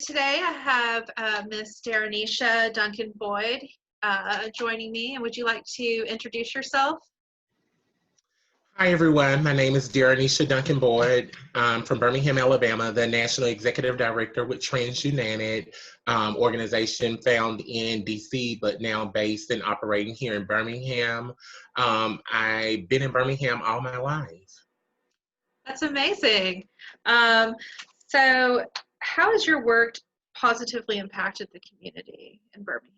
Today I have Miss Daroneshia Duncan-Boyd joining me, and would you like to introduce yourself? Hi, everyone. My name is Daroneshia Duncan-Boyd. I'm from Birmingham, Alabama, the National Executive Director with TransUnited, organization found in DC, but now based and operating here in Birmingham. I've been in Birmingham all my life. That's amazing. Um, so how has your work positively impacted the community in Birmingham?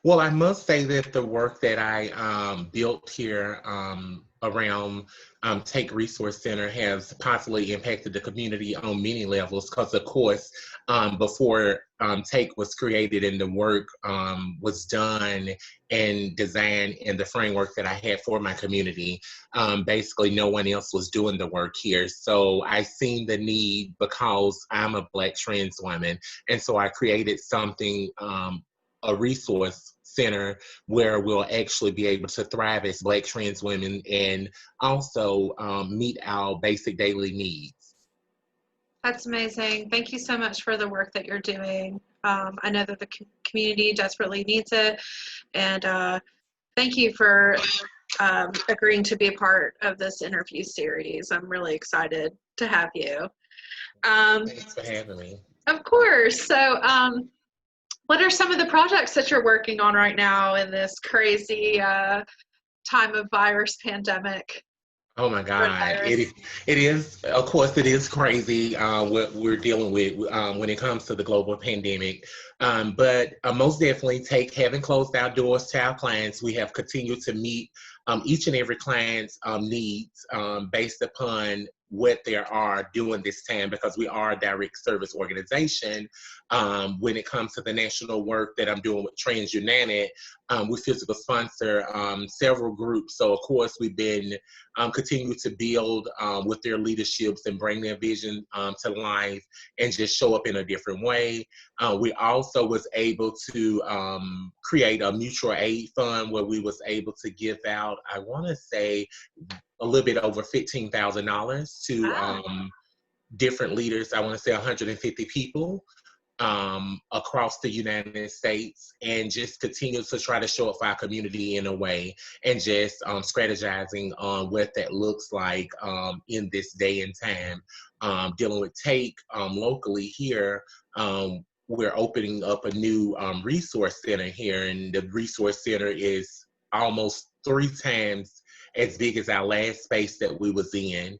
Well, I must say that the work that I built here around Take Resource Center has positively impacted the community on many levels because, of course, before Take was created and the work was done and designed in the framework that I had for my community, basically no one else was doing the work here. So I seen the need because I'm a Black trans woman, and so I created something, a resource center where we'll actually be able to thrive as Black trans women and also meet our basic daily needs. That's amazing. Thank you so much for the work that you're doing. I know that the community desperately needs it, and thank you for agreeing to be a part of this interview series. I'm really excited to have you. Thanks for having me. Of course. So, what are some of the projects that you're working on right now in this crazy time of virus pandemic? Oh my God, it is, of course, it is crazy what we're dealing with when it comes to the global pandemic. But most definitely having closed our doors to our clients, we have continued to meet each and every client's needs based upon what they are during this time, because we are a direct service organization. When it comes to the national work that I'm doing with TransUnited, we physical sponsor several groups. So of course we've been continue to build with their leaderships and bring their vision to life and just show up in a different way. We also was able to create a mutual aid fund where we was able to give out, I want to say, a little bit over $15,000 to different leaders. I want to say 150 people across the United States, and just continue to try to show up for our community in a way, and just strategizing on what that looks like in this day and time. Dealing with Take locally here, we're opening up a new resource center here, and the resource center is almost 3 times as big as our last space that we was in.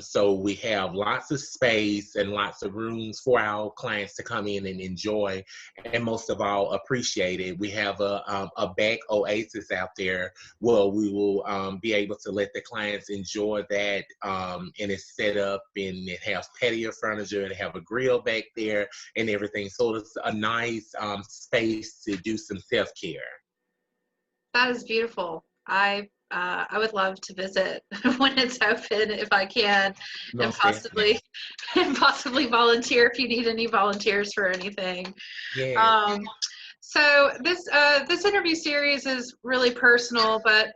So we have lots of space and lots of rooms for our clients to come in and enjoy, and most of all, appreciate it. We have a back oasis out there where we will be able to let the clients enjoy that, and it's set up and it has patio furniture and have a grill back there and everything. So it's a nice space to do some self-care. That is beautiful. I would love to visit when it's open if I can, and Most possibly definitely. and possibly volunteer if you need any volunteers for anything. Yes. So this interview series is really personal, but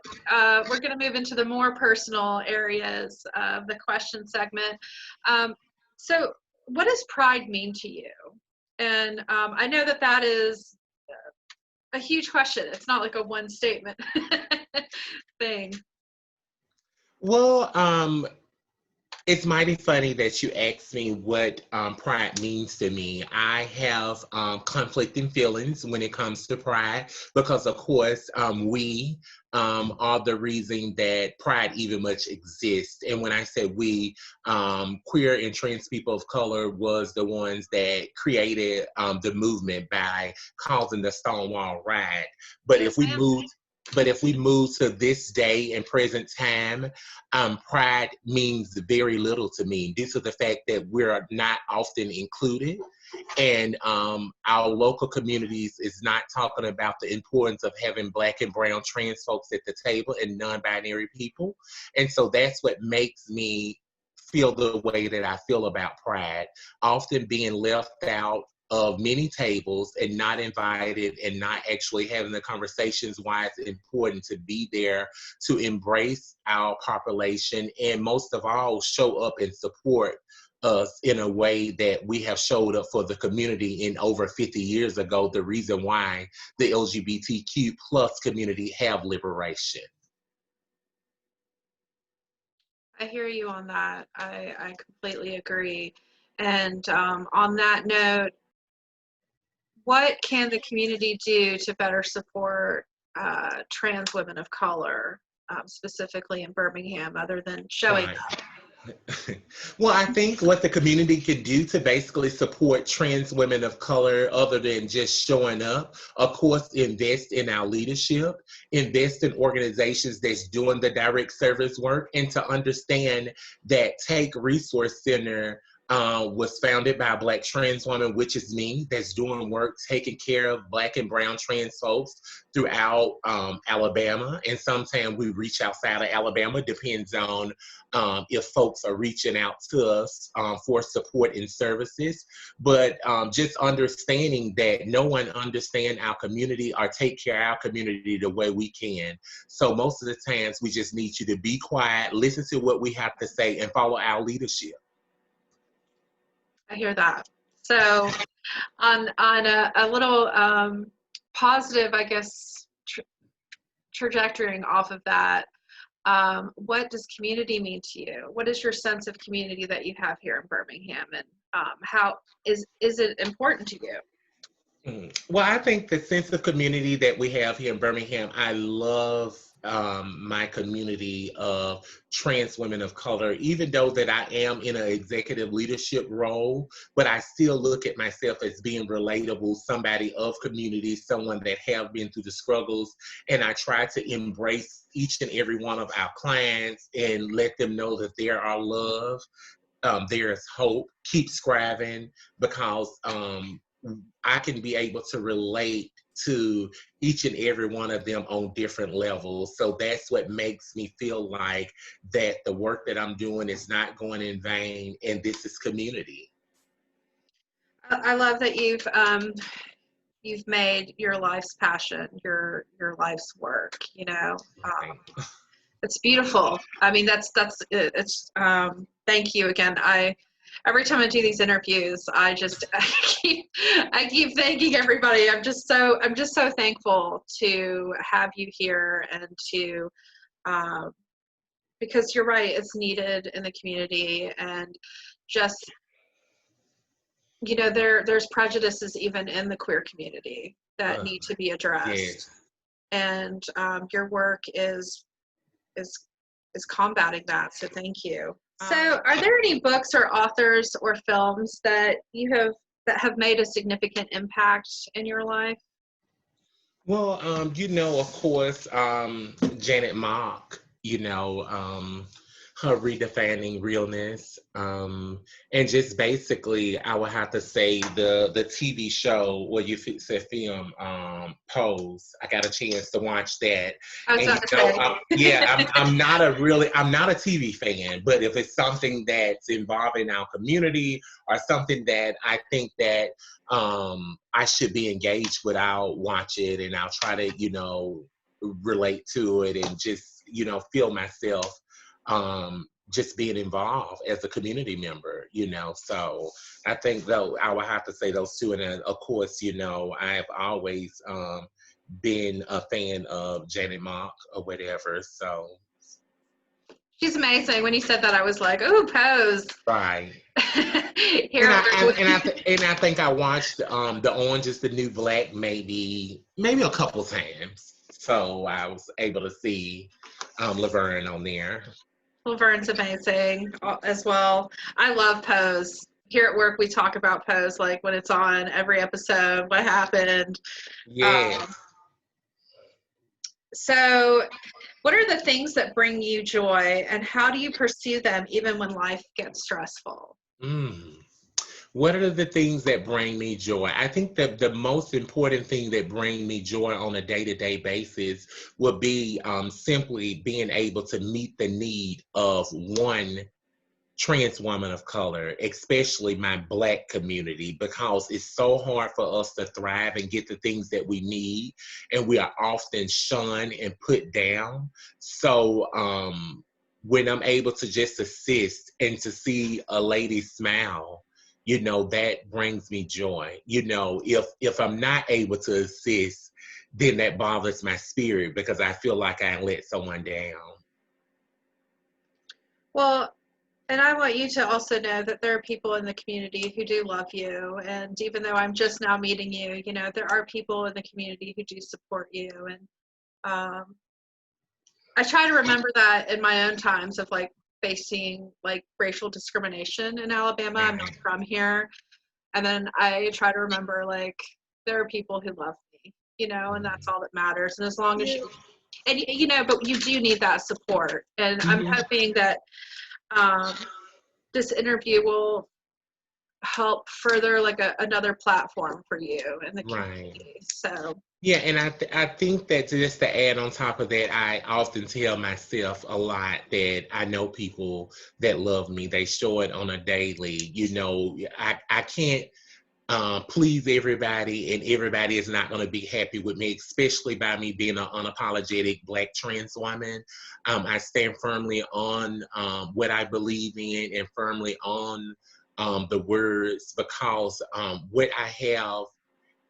we're going to move into the more personal areas of the question segment. So what does pride mean to you? And I know that that is a huge question. It's not like a one statement thing. Well, it's mighty funny that you asked me what pride means to me. I have conflicting feelings when it comes to pride, because, of course, we are the reason that pride even much exists. And when I say we, queer and trans people of color was the ones that created the movement by causing the Stonewall riot. But Yes, if we ma'am. move if we move to this day and present time, pride means very little to me due to the fact that we're not often included, and our local communities is not talking about the importance of having Black and brown trans folks at the table and non-binary people. And so that's what makes me feel the way that I feel about pride, often being left out of many tables and not invited and not actually having the conversations why it's important to be there to embrace our population, and most of all show up and support us in a way that we have showed up for the community in over 50 years ago, the reason why the LGBTQ plus community have liberation. I hear you on that. I completely agree. And on that note, what can the community do to better support trans women of color, specifically in Birmingham, other than showing up? Well, I think what the community could do to basically support trans women of color, other than just showing up, of course, invest in our leadership, invest in organizations that's doing the direct service work, and to understand that Take Resource Center was founded by a Black trans woman, which is me, that's doing work taking care of Black and brown trans folks throughout Alabama. And sometimes we reach outside of Alabama, depends on if folks are reaching out to us for support and services. But just understanding that no one understands our community or take care of our community the way we can. So most of the times we just need you to be quiet, listen to what we have to say, and follow our leadership. I hear that. So on a little positive, I guess, trajectorying off of that, what does community mean to you? What is your sense of community that you have here in Birmingham, and how is it important to you? Well, I think the sense of community that we have here in Birmingham, I love my community of trans women of color, even though that I am in an executive leadership role, but I still look at myself as being relatable, somebody of community, someone that have been through the struggles, and I try to embrace each and every one of our clients and let them know that there are love, there is hope, keep striving, because I can be able to relate to each and every one of them on different levels. So that's what makes me feel like that the work that I'm doing is not going in vain, and this is community. I love that you've made your life's passion your life's work. You know, it's beautiful. I mean, it's thank you again. Every time I do these interviews, I keep thanking everybody. I'm just so thankful to have you here, and to because you're right, it's needed in the community, and just, you know, there's prejudices even in the queer community that need to be addressed. Yes. And your work is combating that. So thank you. So are there any books or authors or films that have made a significant impact in your life? Well, you know, of course, Janet Mock, you know, her redefining realness, and just basically, I would have to say the TV show, where you said film, Pose. I got a chance to watch that. I was about to say. I'm not a TV fan, but if it's something that's involving our community or something that I think that I should be engaged with, I'll watch it, and I'll try to, you know, relate to it, and just, you know, feel myself just being involved as a community member, you know. So I think, though, I would have to say those two. And of course, you know, I've always been a fan of Janet Mock or whatever. So she's amazing. When you said that, I was like, "Ooh, Pose!" Right. Here, and I think I watched The Orange Is the New Black maybe a couple times. So I was able to see Laverne on there. Laverne's amazing as well. I love Pose. Here at work, we talk about Pose, like when it's on every episode, what happened. Yeah. So what are the things that bring you joy, and how do you pursue them even when life gets stressful? What are the things that bring me joy? I think that the most important thing that brings me joy on a day-to-day basis would be simply being able to meet the need of one trans woman of color, especially my Black community, because it's so hard for us to thrive and get the things that we need, and we are often shunned and put down. So when I'm able to just assist and to see a lady smile, you know, that brings me joy. You know, if I'm not able to assist, then that bothers my spirit because I feel like I let someone down. Well, and I want you to also know that there are people in the community who do love you. And even though I'm just now meeting you, you know, there are people in the community who do support you. And I try to remember that in my own times of like facing like racial discrimination in Alabama. I'm not from here. And then I try to remember like there are people who love me, you know, and that's all that matters. And as long as you, and you know, but you do need that support. And I'm hoping that this interview will help further like another platform for you in the community. So yeah, and I think that just to add on top of that, I often tell myself a lot that I know people that love me. They show it on a daily. You know, I can't please everybody, and everybody is not going to be happy with me, especially by me being an unapologetic Black trans woman. I stand firmly on what I believe in and firmly on the words, because what I have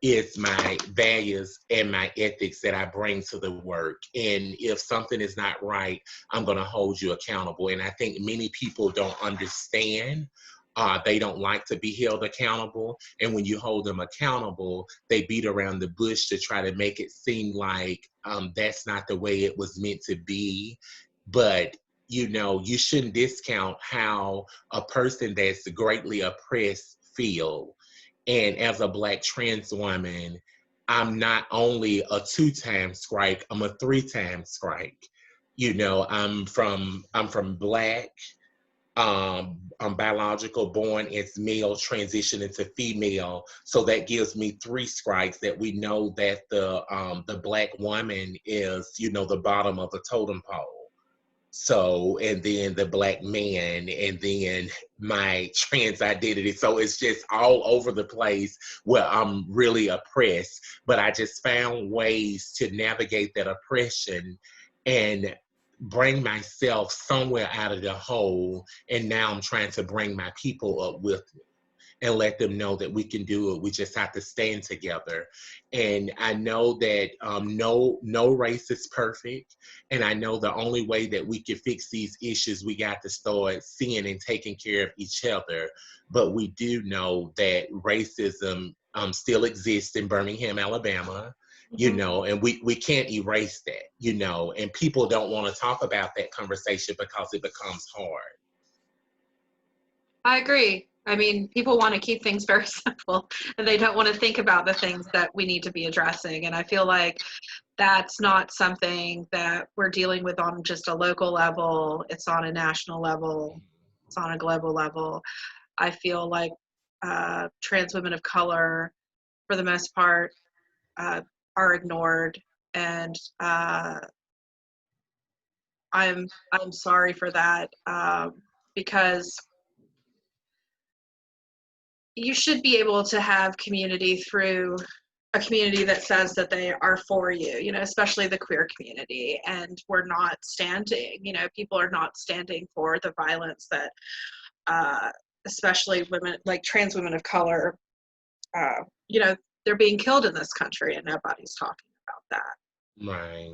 is my values and my ethics that I bring to the work. And if something is not right, I'm going to hold you accountable. And I think many people don't understand. They don't like to be held accountable. And when you hold them accountable, they beat around the bush to try to make it seem like that's not the way it was meant to be. But you know, you shouldn't discount how a person that's greatly oppressed feel. And as a Black trans woman, I'm not only a 2-time strike, I'm a 3-time strike. You know, I'm from Black, I'm biological, born as male, transition into female. So that gives me 3 strikes that we know that the Black woman is, you know, the bottom of the totem pole. So, and then the Black man, and then my trans identity. So it's just all over the place where I'm really oppressed. But I just found ways to navigate that oppression and bring myself somewhere out of the hole. And now I'm trying to bring my people up with me and let them know that we can do it. We just have to stand together. And I know that no race is perfect. And I know the only way that we can fix these issues, we got to start seeing and taking care of each other. But we do know that racism still exists in Birmingham, Alabama. You know, and we can't erase that, you know, and people don't want to talk about that conversation because it becomes hard. I agree. I mean, people want to keep things very simple and they don't want to think about the things that we need to be addressing. And I feel like that's not something that we're dealing with on just a local level. It's on a national level. It's on a global level. I feel like trans women of color, for the most part, are ignored. And I'm sorry for that, because you should be able to have community through a community that says that they are for you, you know, especially the queer community. And we're not standing, you know, people are not standing for the violence that, especially women, like trans women of color, you know, they're being killed in this country and nobody's talking about that. Right.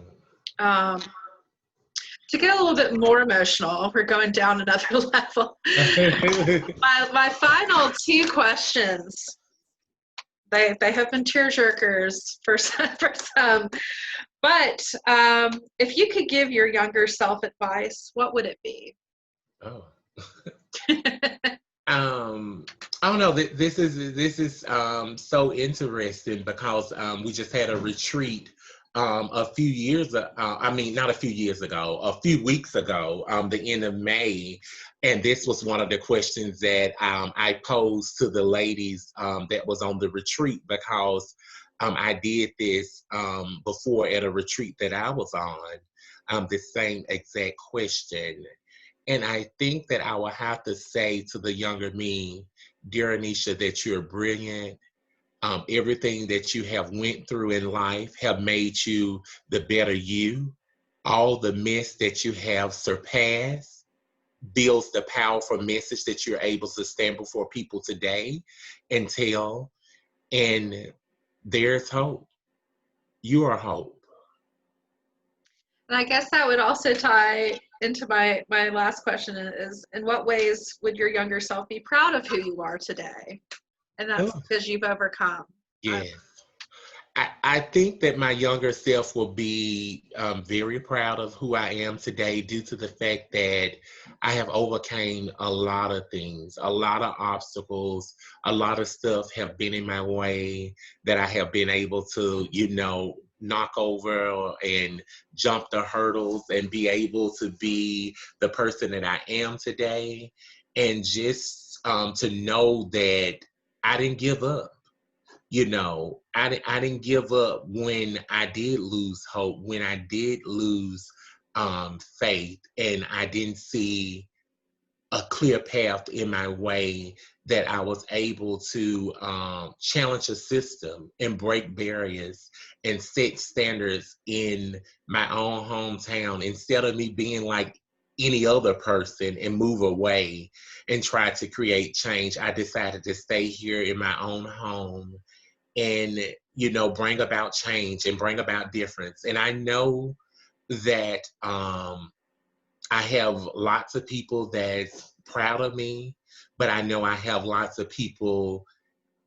To get a little bit more emotional, we're going down another level. my final 2 questions, they have been tearjerkers for some, but if you could give your younger self advice, what would it be? Oh. I don't know. This is so interesting because we just had a retreat a few years I mean, not a few years ago, a few weeks ago, the end of May. And this was one of the questions that I posed to the ladies that was on the retreat, because I did this before at a retreat that I was on, the same exact question. And I think that I will have to say to the younger me, Daroneshia, that you're brilliant. Everything that you have went through in life have made you the better you. All the mess that you have surpassed, builds the powerful message that you're able to stand before people today and tell. And there's hope. You are hope. And I guess that would also tie into my last question is, in what ways would your younger self be proud of who you are today? And that's because you've overcome. Yes. I think that my younger self will be very proud of who I am today due to the fact that I have overcame a lot of things, a lot of obstacles, a lot of stuff have been in my way that I have been able to, knock over and jump the hurdles and be able to be the person that I am today. And just to know that I didn't give up. I didn't give up when I did lose hope, when I did lose faith, and I didn't see a clear path in my way, that I was able to challenge a system and break barriers and set standards in my own hometown instead of me being like any other person and move away and try to create change. I decided to stay here in my own home and bring about change and bring about difference. And I know that I have lots of people that's proud of me, but I know I have lots of people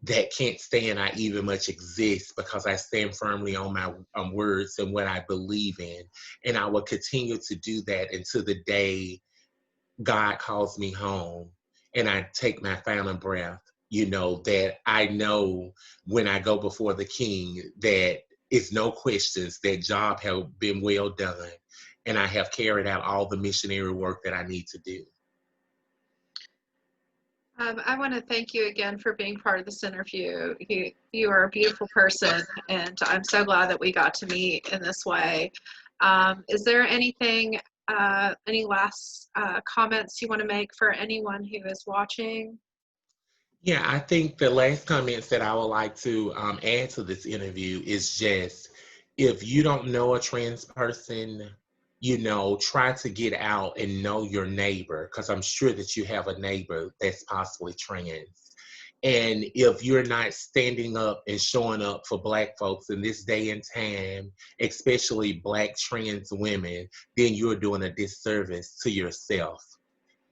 that can't stand I even much exist, because I stand firmly on my words and what I believe in. And I will continue to do that until the day God calls me home and I take my final breath. That I know when I go before the King that it's no questions, that job have been well done and I have carried out all the missionary work that I need to do. I want to thank you again for being part of this interview. You are a beautiful person, and I'm so glad that we got to meet in this way. Is there anything, any last comments you want to make for anyone who is watching? Yeah, I think the last comments that I would like to add to this interview is just, if you don't know a trans person, try to get out and know your neighbor, because I'm sure that you have a neighbor that's possibly trans. And if you're not standing up and showing up for Black folks in this day and time, especially Black trans women, then you're doing a disservice to yourself.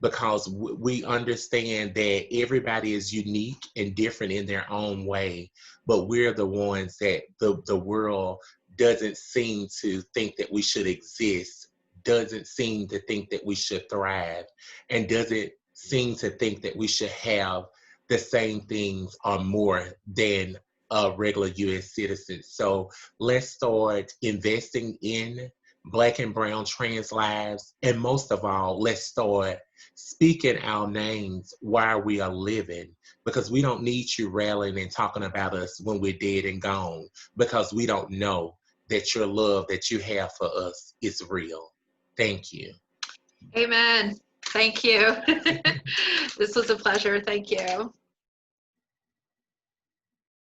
Because we understand that everybody is unique and different in their own way, but we're the ones that the world doesn't seem to think that we should exist, doesn't seem to think that we should thrive, and doesn't seem to think that we should have the same things or more than a regular U.S. citizen. So let's start investing in Black and brown trans lives, and most of all, let's start speaking our names while we are living, because we don't need you rallying and talking about us when we're dead and gone, because we don't know that your love that you have for us is real. Thank you. Amen. Thank you. This was a pleasure. Thank you.